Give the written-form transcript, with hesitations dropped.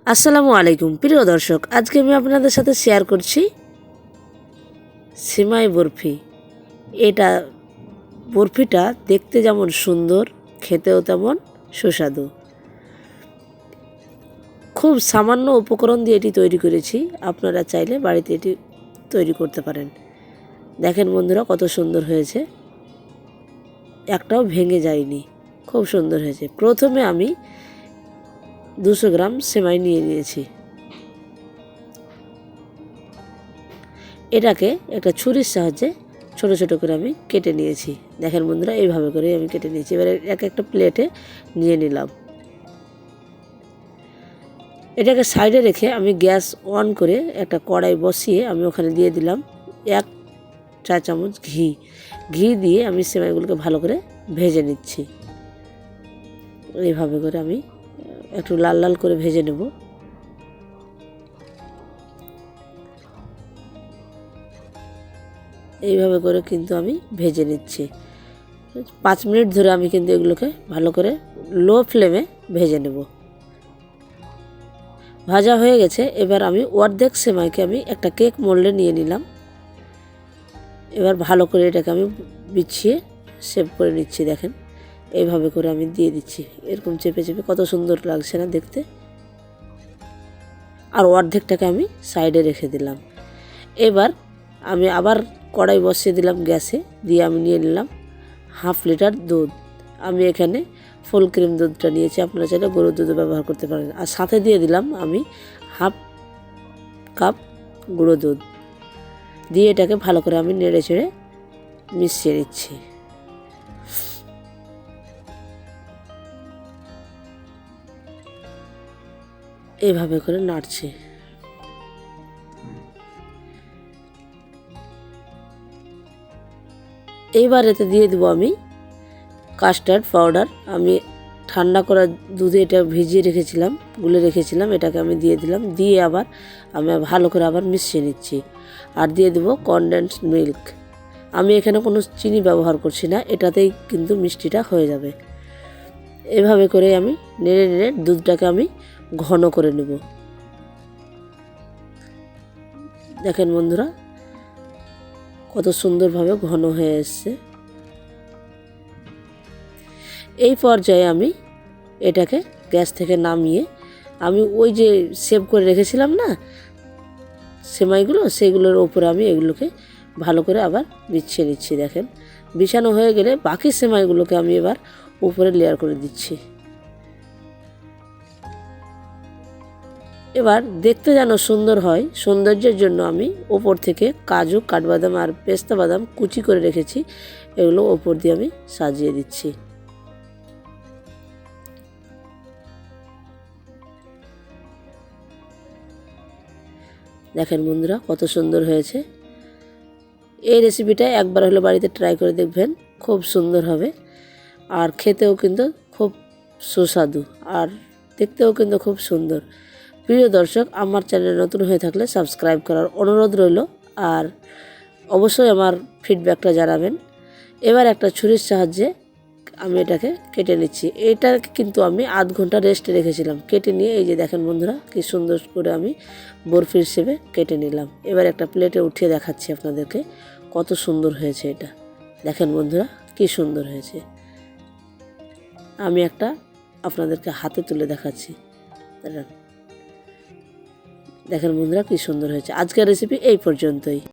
আসসালামু আলাইকুম প্রিয় দর্শক, আজকে আমি আপনাদের সাথে শেয়ার করছি সিমাই বরফি। এটা বরফিটা দেখতে যেমন সুন্দর, খেতেও তেমন সুস্বাদু। খুব সামান্য উপকরণ দিয়ে এটি তৈরি করেছি, আপনারা চাইলে বাড়িতে এটি তৈরি করতে পারেন। দেখেন বন্ধুরা, কত সুন্দর হয়েছে, একটাও ভেঙে যায়নি, খুব সুন্দর হয়েছে। প্রথমে আমি 200 গ্রাম সেমাই নিয়ে নিয়েছি। এটাকে একটা ছুরির সাহায্যে ছোট ছোট করে আমি কেটে নিয়েছি। দেখেন বন্ধুরা, এইভাবে করে আমি কেটে নিয়েছি। এবারে একটা প্লেটে নিয়ে নিলাম। এটাকে সাইডে রেখে আমি গ্যাস অন করে একটা কড়াই বসিয়ে আমি ওখানে দিয়ে দিলাম 1 চা চামচ ঘি দিয়ে আমি সেমাইগুলোকে ভালো করে ভেজে নিচ্ছি। এইভাবে করে আমি একটু লাল লাল করে ভেজে নেব। এইভাবে করে কিন্তু আমি ভেজে নিচ্ছি। 5 মিনিট ধরে আমি কিন্তু এগুলোকে ভালো করে লো ফ্লেমে ভেজে নেব। ভাজা হয়ে গেছে। এবার আমি অর্ধেক সেমাইকে আমি একটা কেক মোল্ডে নিয়ে নিলাম। এবার ভালো করে এটাকে আমি বিছিয়ে শেপ করে নিচ্ছি। দেখেন, এইভাবে করে আমি দিয়ে দিচ্ছি। এরকম চেপে চেপে কত সুন্দর লাগছে না দেখতে। আর অর্ধেকটাকে আমি সাইডে রেখে দিলাম। এবার আমি আবার কড়াই বসিয়ে দিলাম গ্যাসে, দিয়ে আমি নিয়ে নিলাম 1/2 লিটার দুধ। আমি এখানে ফুল ক্রিম দুধটা নিয়েছি, আপনারা চাইলে গরুর দুধও ব্যবহার করতে পারেন। আর সাথে দিয়ে দিলাম আমি 1/2 কাপ গুঁড়ো দুধ। দিয়ে এটাকে ভালো করে আমি নেড়ে চেড়ে মিশিয়ে নিচ্ছি। এইভাবে করে নাড়ছি। এইবার এতে দিয়ে দেবো আমি কাস্টার্ড পাউডার। আমি ঠান্ডা করা দুধে এটা ভিজিয়ে রেখেছিলাম, গুলে রেখেছিলাম। এটাকে আমি দিয়ে দিলাম। দিয়ে আবার আমি ভালো করে আবার মিশিয়ে নিচ্ছি। আর দিয়ে দেবো কনডেন্সড মিল্ক। আমি এখানে কোনো চিনি ব্যবহার করছি না, এটাতেই কিন্তু মিষ্টিটা হয়ে যাবে। এভাবে করে আমি নেড়ে নেড়ে দুধটাকে আমি ঘন করে নেব। দেখেন বন্ধুরা, কত সুন্দরভাবে ঘন হয়ে এসছে। এই পর্যায়ে আমি এটাকে গ্যাস থেকে নামিয়ে আমি ওই যে সেভ করে রেখেছিলাম না সেমাইগুলো, সেগুলোর ওপরে আমি এগুলোকে ভালো করে আবার বিছিয়ে নিচ্ছি। দেখেন, বিছানো হয়ে গেলে বাকি সেমাইগুলোকে আমি এবার উপরে লেয়ার করে দিচ্ছি। এবার দেখতে যেন সুন্দর হয়, সৌন্দর্যের জন্য আমি ওপর থেকে কাজু, কাঠবাদাম আর পেস্তা বাদাম কুচি করে রেখেছি, এগুলো ওপর দিয়ে আমি সাজিয়ে দিচ্ছি। দেখেন বন্ধুরা, কত সুন্দর হয়েছে। এই রেসিপিটা একবার হলে বাড়িতে ট্রাই করে দেখবেন, খুব সুন্দর হবে। আর খেতেও কিন্তু খুব সুস্বাদু, আর দেখতেও কিন্তু খুব সুন্দর। প্রিয় দর্শক, আমার চ্যানেল নতুন হয়ে থাকলে সাবস্ক্রাইব করার অনুরোধ রইল। আর অবশ্যই আমার ফিডব্যাকটা জানাবেন। এবার একটা ছুরির সাহায্যে আমি এটাকে কেটে নিচ্ছি। এটাকে কিন্তু আমি আধ ঘন্টা রেস্টে রেখেছিলাম। কেটে নিয়ে এই যে দেখেন বন্ধুরা, কি সুন্দর করে আমি বরফি হিসেবে কেটে নিলাম। এবার একটা প্লেটে উঠিয়ে দেখাচ্ছি আপনাদেরকে কত সুন্দর হয়েছে এটা। দেখেন বন্ধুরা, কি সুন্দর হয়েছে। আমি একটা আপনাদেরকে হাতে তুলে দেখাচ্ছি। দেখেন বন্ধুরা, কি সুন্দর হয়েছে। আজকের রেসিপি এই পর্যন্তই।